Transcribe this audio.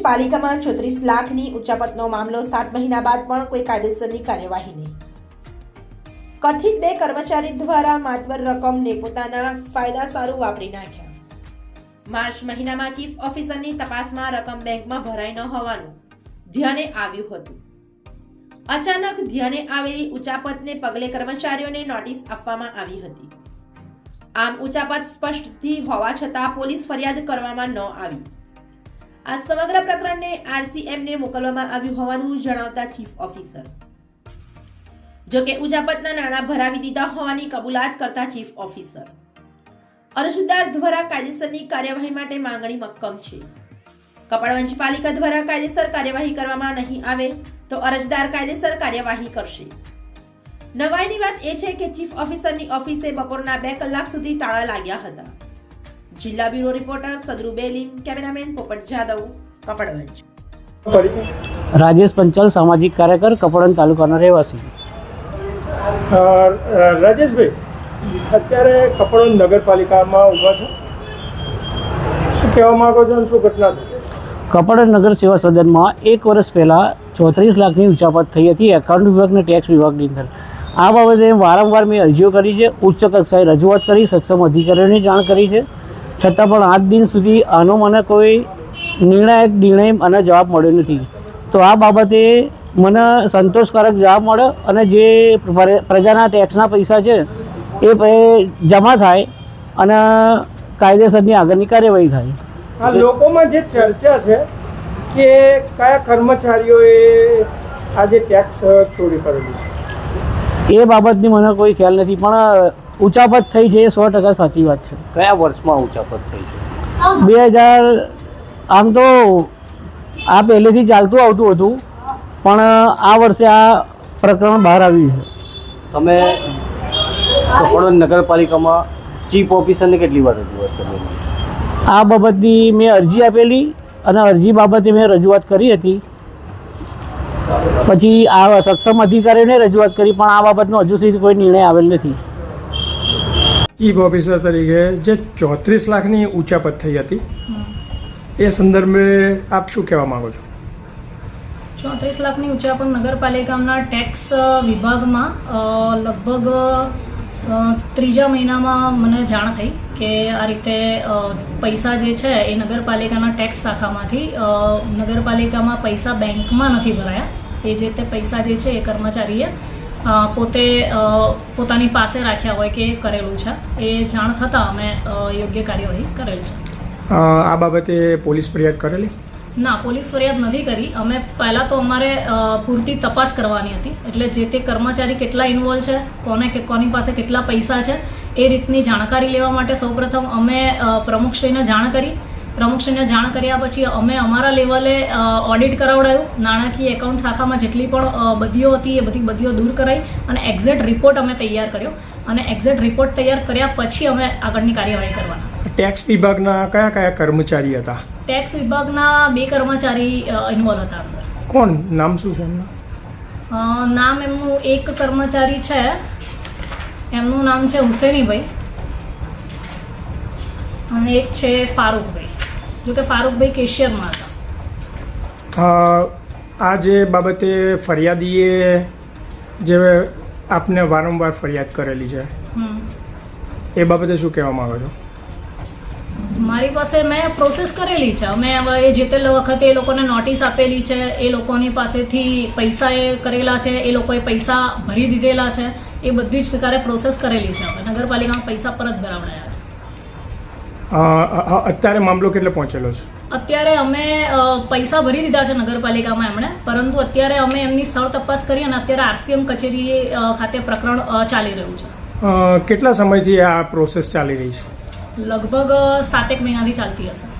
પાલિકામાં 36 લાખની ઉચાપતનો મામલો 7 મહિના બાદ પણ કોઈ કાયદેસરની કાર્યવાહી નહીં. કથિત 2 કર્મચારી દ્વારા માતબર રકમને પોતાના ફાયદા સારું વાપરી નાખ્યા. માર્ચ મહિનામાં ચીફ ઓફિસરની તપાસમાં રકમ બેંકમાં ભરાઈ ન હોવાનું ધ્યાને આવ્યું હતું. અચાનક ધ્યાને આવેલી ઉચાપતને પગલે કર્મચારીઓને નોટિસ આપવામાં આવી હતી. આમ ઉચાપત સ્પષ્ટથી હોવા છતાં પોલીસ ફરિયાદ કરવામાં ન આવી. આ સમગ્ર પ્રકરણને RCMને મોકલવામાં આવ્યું હોવાનું જણાવતા ચીફ ઓફિસર જોકે ઉચાપતના નાણાં ભરાવી દીધા હોવાની કબૂલાત કરતા ચીફ ઓફિસર અરજદાર દ્વારા કાયદેસરની કાર્યવાહી માટે માંગણી મક્કમ છે. કપડવંજ પાલિકા દ્વારા કાયદેસર કાર્યવાહી કરવામાં નહીં આવે તો અરજદાર કાયદેસર કાર્યવાહી કરશે. નવાઈની વાત એ છે કે ચીફ ઓફિસરની ઓફિસે બપોરના 2 કલાક સુધી તાળા લાગ્યા હતા. જિલ્લા bureau reporter Sadru Belim, cameraman પોપટ જાદવ, કપડવંજ. રાજેશ પંચાલ, સામાજિક કાર્યકર, કપડવંજ તાલુકાનો રહેવાસી. રાજેશભાઈ, અત્યારે કપડવંજ નગરપાલિકામાં ઊભા છો, શું કહેવા માંગો છો અને શું ઘટના થઈ? કપડવંજ નગર સેવા સદનમાં 1 વર્ષ પહેલાં 34 લાખની ઉચાપત થઈ હતી એકાઉન્ટ વિભાગ અને ટેક્સ વિભાગની અંદર. આ બાબતે વારંવાર મેં અરજીઓ કરી છે, ઉચ્ચ કક્ષાએ રજૂઆત કરી, સક્ષમ અધિકારીઓને જાણ કરી છે, છતાં પણ આજ દિન સુધી આનો મને કોઈ નિર્ણય અને જવાબ મળ્યો નથી. તો આ બાબતે મને સંતોષકારક જવાબ મળે અને જે પ્રજાના ટેક્સના પૈસા છે એ જમા થાય અને કાયદેસરની આગળની કાર્યવાહી થાય. આ લોકોમાં જે ચર્ચા છે કે કયા કર્મચારીઓએ આજે ટેક્સ ચોરી કરેલી છે, એ બાબતની મને કોઈ ખ્યાલ નથી, પણ ઉચાપત થઈ છે એ 100% સાચી વાત છે. કયા વર્ષમાં ઉચાપત થઈ છે? 2000 આમ તો આ પહેલેથી ચાલતું આવતું હતું, પણ આ વર્ષે આ પ્રકરણ બહાર આવ્યું છે. તમે કપડવંજ નગરપાલિકામાં ચીફ ઓફિસરને કેટલી વાર રજૂઆત કરેલી? આ બાબતની મેં અરજી આપેલી અને અરજી બાબતે મેં રજૂઆત કરી હતી. પછી આ સક્ષમ અધિકારીને રજૂઆત કરી, પણ આ બાબતનો હજુ સુધી કોઈ નિર્ણય આવેલ નથી. ચીફ ઓફિસર તરીકે જે 34 લાખની ઉચાપત થઈ હતી એ સંદર્ભે આપ શું કહેવા માંગો છો? 34 લાખની ઉચાપત નગરપાલિકાના ટેક્સ વિભાગમાં લગભગ 3જા મહિનામાં મને જાણ થઈ કે આ રીતે પૈસા જે છે એ નગરપાલિકાના ટેક્સ શાખામાંથી નગરપાલિકામાં પૈસા બેંકમાં નથી ભરાયા. એ જે તે પૈસા જે છે એ કર્મચારીએ પોતે પોતાની પાસે રાખ્યા હોય કે કરેલું છે. એ જાણ થતાં અમે યોગ્ય કાર્યવાહી કરેલ છે. આ બાબતે પોલીસ ફરિયાદ કરેલી? ના, પોલીસ ફરિયાદ નથી કરી. અમે પહેલાં તો અમારે પૂરતી તપાસ કરવાની હતી, એટલે જે તે કર્મચારી કેટલા ઇન્વોલ્વ છે, કોની પાસે કેટલા પૈસા છે એ રીતની જાણકારી લેવા માટે સૌપ્રથમ અમે પ્રમુખશ્રીને જાણ કરી. પ્રમુખશ્રીને જાણ કર્યા પછી અમે અમારા લેવલે ઓડિટ કરાવડાયું. નાણાકીય એકાઉન્ટ શાખામાં જેટલી પણ બદીઓ હતી એ બધી બદીઓ દૂર કરાવી અને એક્ઝેક્ટ રિપોર્ટ અમે તૈયાર કર્યો. અને એક્ઝેક્ટ રિપોર્ટ તૈયાર કર્યા પછી અમે આગળની કાર્યવાહી કરવાના. ટેક્સ વિભાગના કયા કયા કર્મચારી હતા? ટેક્સ વિભાગના 2 કર્મચારી ઇન્વોલ્વ હતા અંદર. કોણ, નામ શું છે એમનું? નામ એમનું એક કર્મચારી છે, એમનું નામ છે હુસેનીભાઈ અને એક છે ફારૂકભાઈ. જો કે ફારૂકભાઈ કેશિયરમાં હતા. આ જે બાબતે ફરિયાદીએ જે આપને વારંવાર ફરિયાદ કરેલી છે એ બાબતે શું કહેવા માંગો છો? મારી પાસે મેં પ્રોસેસ કરેલી છે. અમે હવે જે તે વખતે એ લોકોને નોટિસ આપેલી છે, એ લોકોની પાસેથી પૈસા એ કરેલા છે, એ લોકોએ પૈસા ભરી દીધેલા છે, એ બધી જ પ્રકારે પ્રોસેસ કરેલી છે. હવે નગરપાલિકામાં પૈસા પરત ભરાવડાયા છે. અત્યારે મામલો કેટલે પહોંચેલો છે? અત્યારે અમે પૈસા ભરી દીધા છે નગરપાલિકામાં એમણે, પરંતુ અત્યારે અમે એમની સ્થળ તપાસ કરી અને અત્યારે RCM કચેરી ખાતે પ્રકરણ ચાલી રહ્યું છે. કેટલા સમયથી આ પ્રોસેસ ચાલી રહી છે? લગભગ 7 મહિનાથી ચાલતી હશે.